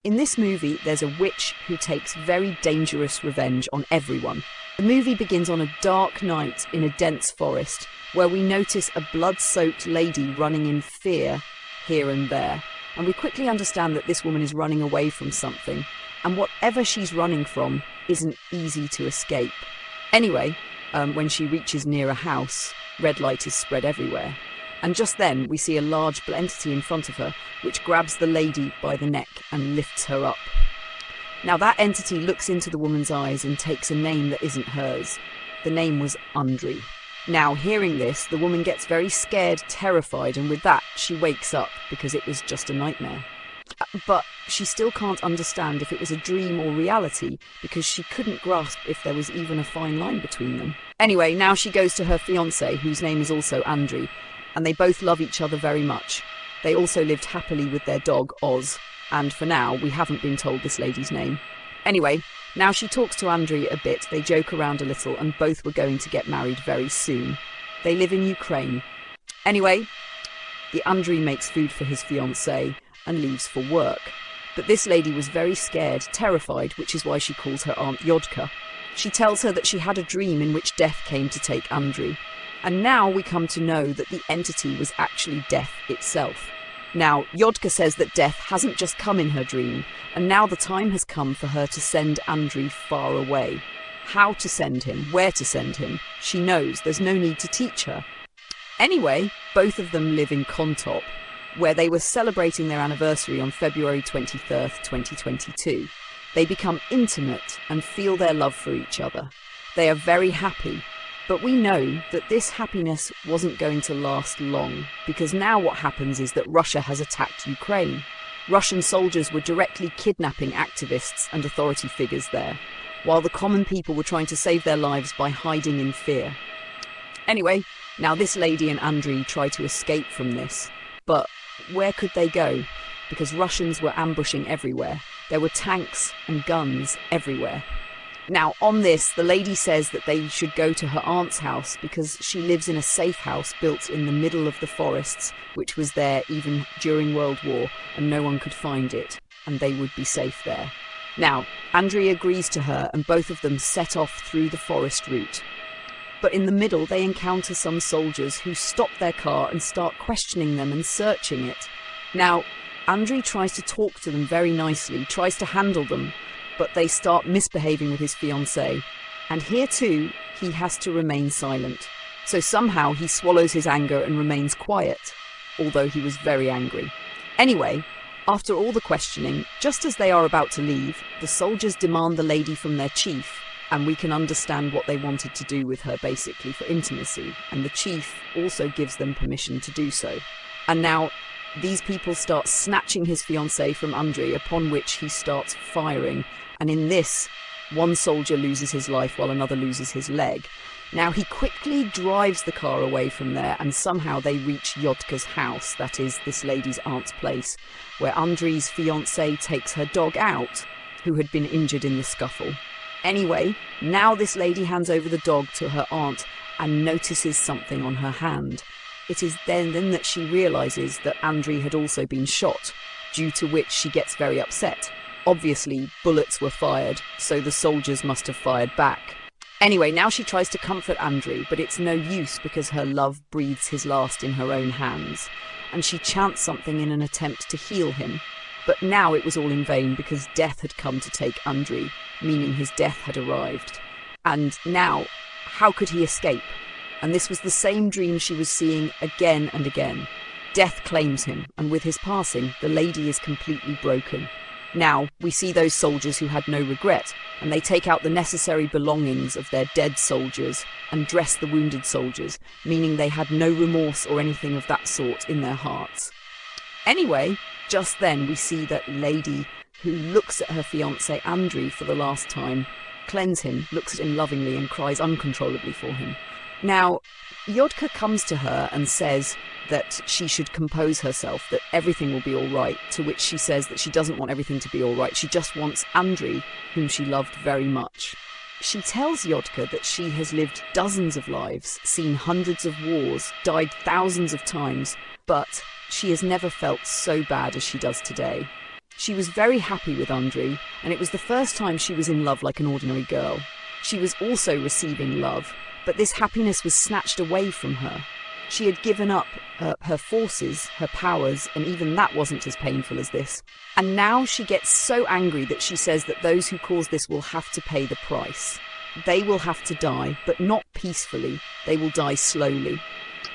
In this movie, there's a witch who takes very dangerous revenge on everyone. The movie begins on a dark night in a dense forest, where we notice a blood-soaked lady running in fear here and there. And we quickly understand that this woman is running away from something, and whatever she's running from isn't easy to escape. Anyway, when she reaches near a house, red light is spread everywhere. And just then, we see a large entity in front of her, which grabs the lady by the neck and lifts her up. Now, that entity looks into the woman's eyes and takes a name that isn't hers. The name was Andri. Now, hearing this, the woman gets very scared, terrified, and with that, she wakes up because it was just a nightmare. But she still can't understand if it was a dream or reality because she couldn't grasp if there was even a fine line between them. Anyway, now she goes to her fiancé, whose name is also Andri, and they both love each other very much. They also lived happily with their dog, Oz, and for now, we haven't been told this lady's name. Anyway, now she talks to Andri a bit, they joke around a little, and both were going to get married very soon. They live in Ukraine. Anyway, the Andri makes food for his fiancée and leaves for work. But this lady was very scared, terrified, which is why she calls her Aunt Yodka. She tells her that she had a dream in which death came to take Andri. And now we come to know that the entity was actually death itself. Now, Yodka says that death hasn't just come in her dream, and now the time has come for her to send Andri far away. How to send him, where to send him, she knows, there's no need to teach her. Anyway, both of them live in Kontop, where they were celebrating their anniversary on February 23rd, 2022. They become intimate and feel their love for each other. They are very happy. But we know that this happiness wasn't going to last long, because now what happens is that Russia has attacked Ukraine. Russian soldiers were directly kidnapping activists and authority figures there, while the common people were trying to save their lives by hiding in fear. Anyway, now this lady and Andri try to escape from this, but where could they go? Because Russians were ambushing everywhere. There were tanks and guns everywhere. Now, on this, the lady says that they should go to her aunt's house because she lives in a safe house built in the middle of the forests, which was there even during World War, and no one could find it, and they would be safe there. Now, Andri agrees to her, and both of them set off through the forest route. But in the middle, they encounter some soldiers who stop their car and start questioning them and searching it. Now, Andri tries to talk to them very nicely, tries to handle them, but they start misbehaving with his fiancée. And here too, he has to remain silent. So somehow he swallows his anger and remains quiet, although he was very angry. Anyway, after all the questioning, just as they are about to leave, the soldiers demand the lady from their chief, and we can understand what they wanted to do with her basically for intimacy, and the chief also gives them permission to do so. And now these people start snatching his fiancée from Andri, upon which he starts firing. And in this, one soldier loses his life while another loses his leg. Now he quickly drives the car away from there, and somehow they reach Yodka's house, that is this lady's aunt's place, where Andri's fiancée takes her dog out, who had been injured in the scuffle. Anyway, now this lady hands over the dog to her aunt and notices something on her hand. It is then that she realises that Andri had also been shot, due to which she gets very upset. Obviously, bullets were fired, so the soldiers must have fired back. Anyway, now she tries to comfort Andri, but it's no use because her love breathes his last in her own hands, and she chants something in an attempt to heal him. But now it was all in vain because death had come to take Andri, meaning his death had arrived. And now, how could he escape? And this was the same dream she was seeing again and again. Death claims him, and with his passing, the lady is completely broken. Now, we see those soldiers who had no regret, and they take out the necessary belongings of their dead soldiers and dress the wounded soldiers, meaning they had no remorse or anything of that sort in their hearts. Anyway, just then we see that lady who looks at her fiancé Andri for the last time, cleanse him, looks at him lovingly and cries uncontrollably for him. Now, Yodka comes to her and says that she should compose herself, that everything will be all right, to which she says that she doesn't want everything to be all right. She just wants Andri, whom she loved very much. She tells Yodka that she has lived dozens of lives, seen hundreds of wars, died thousands of times, but she has never felt so bad as she does today. She was very happy with Andre, and it was the first time she was in love like an ordinary girl. She was also receiving love, but this happiness was snatched away from her. She had given up her forces, her powers, and even that wasn't as painful as this. And now she gets so angry that she says that those who cause this will have to pay the price. They will have to die, but not peacefully. They will die slowly,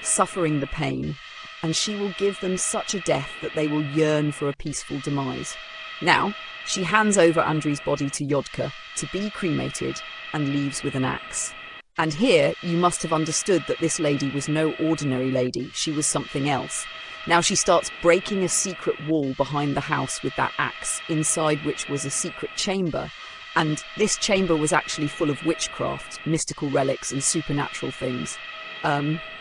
suffering the pain, and she will give them such a death that they will yearn for a peaceful demise. Now, she hands over Andre's body to Yodka to be cremated and leaves with an axe. And here, you must have understood that this lady was no ordinary lady. She was something else. Now she starts breaking a secret wall behind the house with that axe, inside which was a secret chamber. And this chamber was actually full of witchcraft, mystical relics and supernatural things.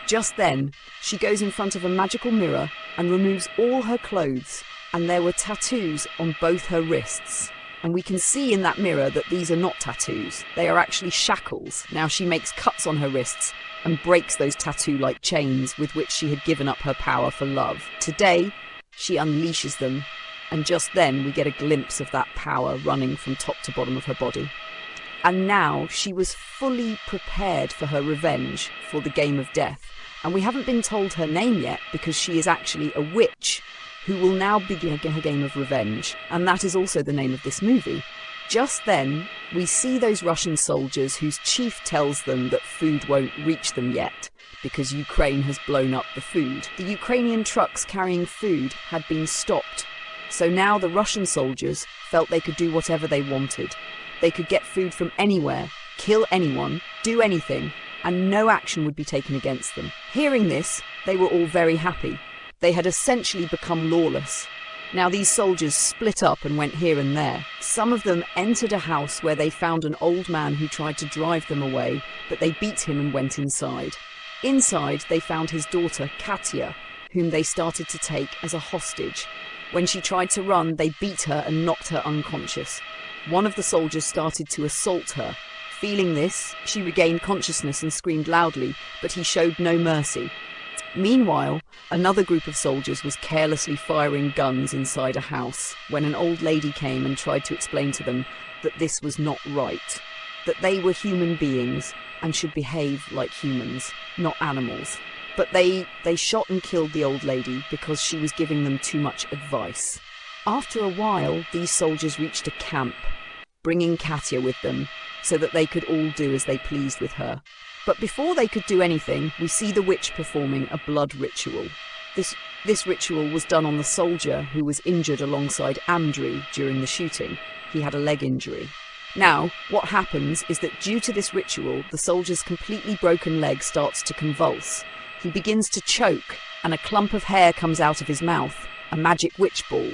Just then, she goes in front of a magical mirror and removes all her clothes, and there were tattoos on both her wrists. And we can see in that mirror that these are not tattoos, they are actually shackles. Now she makes cuts on her wrists and breaks those tattoo-like chains with which she had given up her power for love. Today, she unleashes them, and just then we get a glimpse of that power running from top to bottom of her body. And now she was fully prepared for her revenge, for the game of death. And we haven't been told her name yet because she is actually a witch who will now begin her game of revenge. And that is also the name of this movie. Just then, we see those Russian soldiers whose chief tells them that food won't reach them yet because Ukraine has blown up the food. The Ukrainian trucks carrying food had been stopped. So now the Russian soldiers felt they could do whatever they wanted. They could get food from anywhere, kill anyone, do anything, and no action would be taken against them. Hearing this, they were all very happy. They had essentially become lawless. Now these soldiers split up and went here and there. Some of them entered a house where they found an old man who tried to drive them away, but they beat him and went inside. Inside, they found his daughter, Katya, whom they started to take as a hostage. When she tried to run, they beat her and knocked her unconscious. One of the soldiers started to assault her. Feeling this, she regained consciousness and screamed loudly, but he showed no mercy. Meanwhile, another group of soldiers was carelessly firing guns inside a house when an old lady came and tried to explain to them that this was not right, that they were human beings and should behave like humans, not animals. But they shot and killed the old lady because she was giving them too much advice. After a while, these soldiers reached a camp, bringing Katya with them so that they could all do as they pleased with her. But before they could do anything, we see the witch performing a blood ritual. This ritual was done on the soldier who was injured alongside Andrei during the shooting. He had a leg injury. Now, what happens is that due to this ritual, the soldier's completely broken leg starts to convulse. He begins to choke, and a clump of hair comes out of his mouth, a magic witch ball.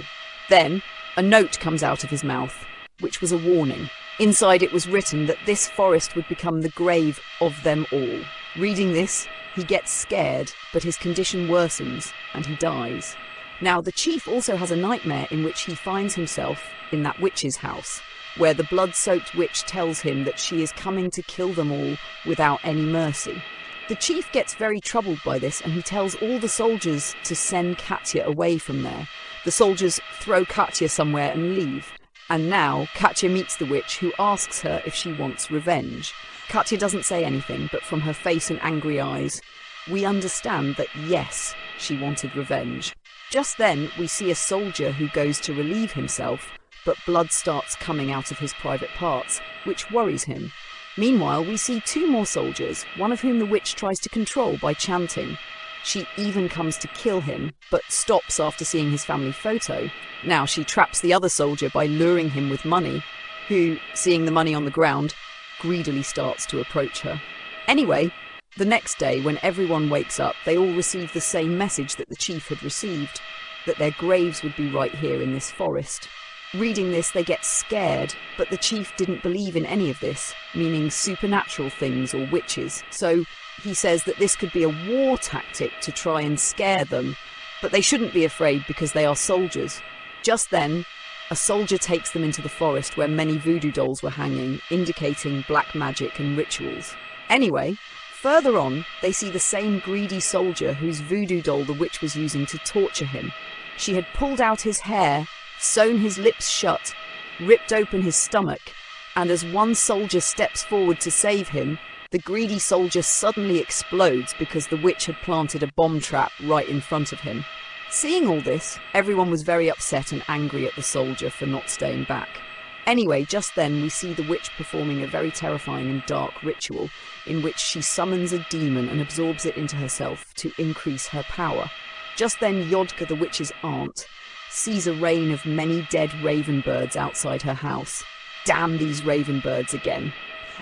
Then, a note comes out of his mouth, which was a warning. Inside it was written that this forest would become the grave of them all. Reading this, he gets scared, but his condition worsens, and he dies. Now, the chief also has a nightmare in which he finds himself in that witch's house, where the blood-soaked witch tells him that she is coming to kill them all without any mercy. The chief gets very troubled by this, and he tells all the soldiers to send Katya away from there. The soldiers throw Katya somewhere and leave. And now Katya meets the witch, who asks her if she wants revenge. Katya doesn't say anything, but from her face and angry eyes, we understand that yes, she wanted revenge. Just then, we see a soldier who goes to relieve himself, but blood starts coming out of his private parts, which worries him. Meanwhile, we see two more soldiers, one of whom the witch tries to control by chanting. She even comes to kill him, but stops after seeing his family photo. Now she traps the other soldier by luring him with money, who, seeing the money on the ground, greedily starts to approach her. Anyway, the next day, when everyone wakes up, they all receive the same message that the chief had received, that their graves would be right here in this forest. Reading this, they get scared, but the chief didn't believe in any of this, meaning supernatural things or witches. So he says that this could be a war tactic to try and scare them, but they shouldn't be afraid because they are soldiers. Just then, a soldier takes them into the forest where many voodoo dolls were hanging, indicating black magic and rituals. Anyway, further on, they see the same greedy soldier whose voodoo doll the witch was using to torture him. She had pulled out his hair, sewn his lips shut, ripped open his stomach, and as one soldier steps forward to save him, the greedy soldier suddenly explodes because the witch had planted a bomb trap right in front of him. Seeing all this, everyone was very upset and angry at the soldier for not staying back. Anyway, just then we see the witch performing a very terrifying and dark ritual in which she summons a demon and absorbs it into herself to increase her power. Just then Yodka, the witch's aunt, sees a rain of many dead raven birds outside her house. Damn these raven birds again.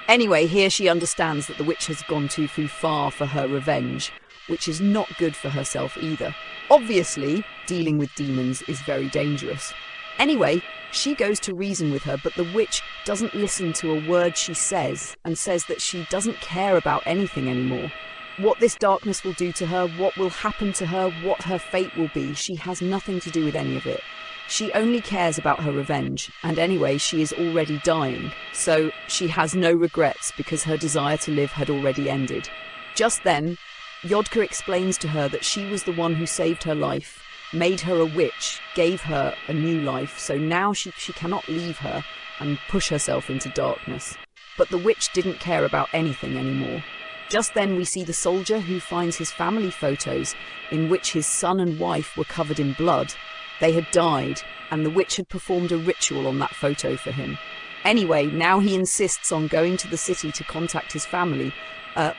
Anyway, here she understands that the witch has gone too far for her revenge, which is not good for herself either. Obviously, dealing with demons is very dangerous. Anyway, she goes to reason with her, but the witch doesn't listen to a word she says and says that she doesn't care about anything anymore. What this darkness will do to her, what will happen to her, what her fate will be, she has nothing to do with any of it. She only cares about her revenge, and anyway, she is already dying, so she has no regrets because her desire to live had already ended. Just then, Yodka explains to her that she was the one who saved her life, made her a witch, gave her a new life, so now she cannot leave her and push herself into darkness. But the witch didn't care about anything anymore. Just then we see the soldier who finds his family photos in which his son and wife were covered in blood. They had died, and the witch had performed a ritual on that photo for him. Anyway, now he insists on going to the city to contact his family,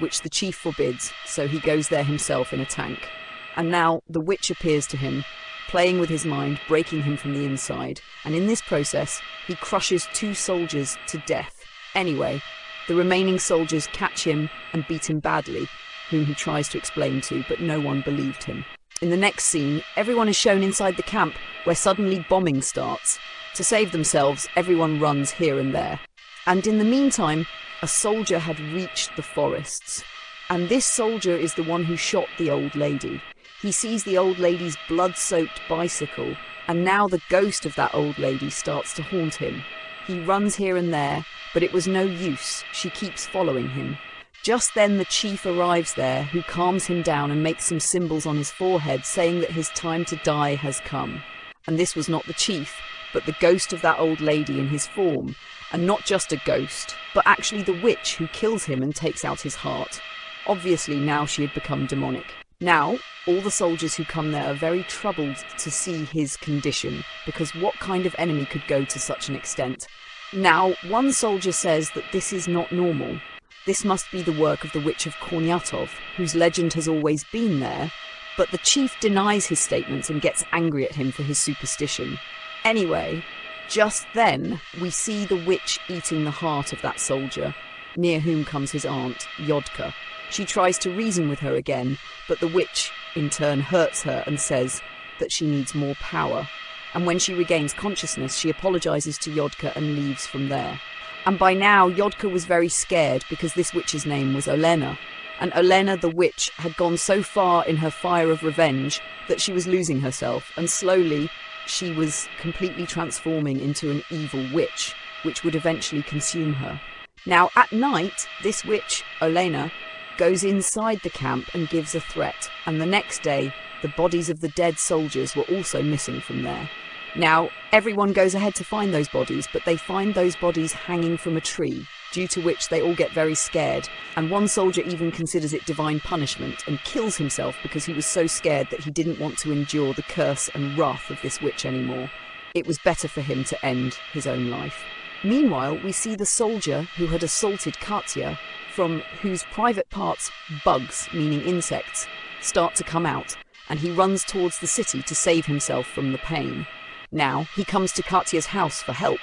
which the chief forbids, so he goes there himself in a tank. And now the witch appears to him, playing with his mind, breaking him from the inside, and in this process, he crushes 2 soldiers to death. Anyway, the remaining soldiers catch him and beat him badly, whom he tries to explain to, but no one believed him. In the next scene, everyone is shown inside the camp, where suddenly bombing starts. To save themselves, everyone runs here and there. And in the meantime, a soldier had reached the forests. And this soldier is the one who shot the old lady. He sees the old lady's blood-soaked bicycle, and now the ghost of that old lady starts to haunt him. He runs here and there, but it was no use. She keeps following him. Just then the chief arrives there, who calms him down and makes some symbols on his forehead, saying that his time to die has come. And this was not the chief, but the ghost of that old lady in his form. And not just a ghost, but actually the witch who kills him and takes out his heart. Obviously now she had become demonic. Now, all the soldiers who come there are very troubled to see his condition, because what kind of enemy could go to such an extent? Now, one soldier says that this is not normal. This must be the work of the witch of Kornyatov, whose legend has always been there, but the chief denies his statements and gets angry at him for his superstition. Anyway, just then we see the witch eating the heart of that soldier, near whom comes his aunt, Yodka. She tries to reason with her again, but the witch, in turn, hurts her and says that she needs more power. And when she regains consciousness, she apologizes to Yodka and leaves from there. And by now, Yodka was very scared because this witch's name was Olena. And Olena, the witch, had gone so far in her fire of revenge that she was losing herself. And slowly, she was completely transforming into an evil witch, which would eventually consume her. Now, at night, this witch, Olena, goes inside the camp and gives a threat. And the next day, the bodies of the dead soldiers were also missing from there. Now, everyone goes ahead to find those bodies, but they find those bodies hanging from a tree, due to which they all get very scared, and one soldier even considers it divine punishment and kills himself because he was so scared that he didn't want to endure the curse and wrath of this witch anymore. It was better for him to end his own life. Meanwhile, we see the soldier who had assaulted Katya, from whose private parts, bugs, meaning insects, start to come out, and he runs towards the city to save himself from the pain. Now, he comes to Katya's house for help,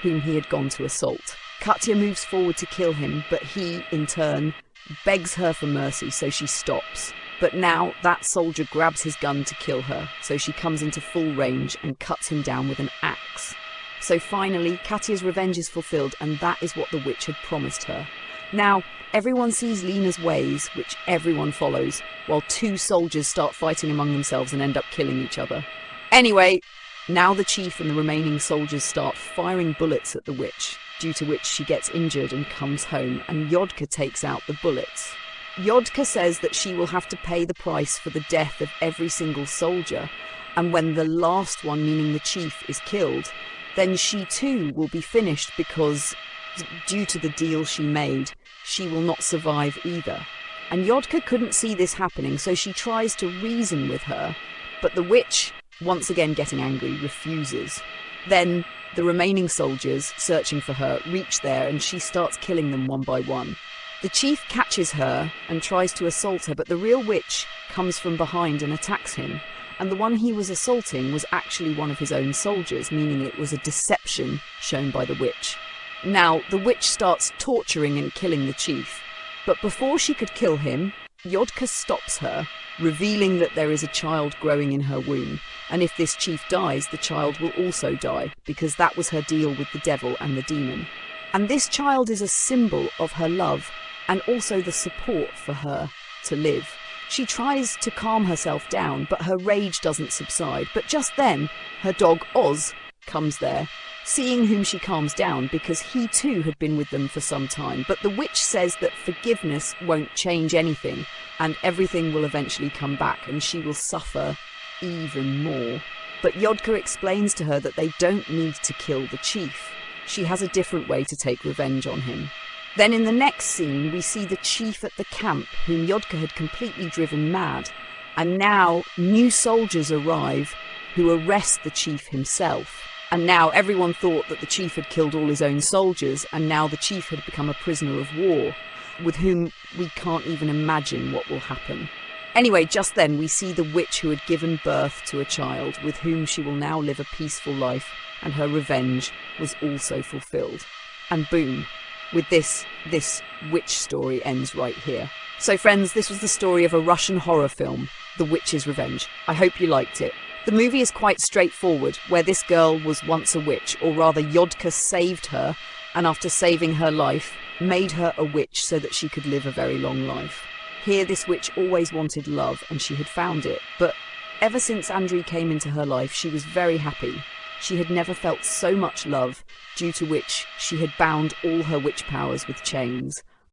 whom he had gone to assault. Katya moves forward to kill him, but he, in turn, begs her for mercy, so she stops. But now, that soldier grabs his gun to kill her, so she comes into full range and cuts him down with an axe. So finally, Katya's revenge is fulfilled, and that is what the witch had promised her. Now, everyone sees Lena's ways, which everyone follows, while 2 soldiers start fighting among themselves and end up killing each other. Anyway, now the chief and the remaining soldiers start firing bullets at the witch, due to which she gets injured and comes home, and Yodka takes out the bullets. Yodka says that she will have to pay the price for the death of every single soldier, And when the last one, meaning the chief, is killed, then she too will be finished because, due to the deal she made, she will not survive either. And Yodka couldn't see this happening, so she tries to reason with her, but the witch, once again getting angry, refuses. Then the remaining soldiers, searching for her, reach there and she starts killing them one by one. The chief catches her and tries to assault her, but the real witch comes from behind and attacks him. And the one he was assaulting was actually one of his own soldiers, meaning it was a deception shown by the witch. Now, the witch starts torturing and killing the chief, but before she could kill him, Yodka stops her, revealing that there is a child growing in her womb, and if this chief dies, the child will also die, because that was her deal with the devil and the demon. And this child is a symbol of her love, and also the support for her to live. She tries to calm herself down, but her rage doesn't subside. But just then, her dog Oz comes there, seeing whom she calms down because he too had been with them for some time. But the witch says that forgiveness won't change anything, and everything will eventually come back, and she will suffer even more. But Yodka explains to her that they don't need to kill the chief. She has a different way to take revenge on him. Then in the next scene, we see the chief at the camp, whom Yodka had completely driven mad. And now new soldiers arrive who arrest the chief himself. And now everyone thought that the chief had killed all his own soldiers, and now the chief had become a prisoner of war, with whom we can't even imagine what will happen. Anyway, just then we see the witch who had given birth to a child, with whom she will now live a peaceful life, and her revenge was also fulfilled. And boom. With this witch story ends right here. So friends, this was the story of a Russian horror film, The Witch's Revenge. I hope you liked it. The movie is quite straightforward, where this girl was once a witch, or rather Yodka saved her, and after saving her life, made her a witch so that she could live a very long life. Here this witch always wanted love, and she had found it, but ever since Andrei came into her life, she was very happy. She had never felt so much love, due to which she had bound all her witch powers with chains.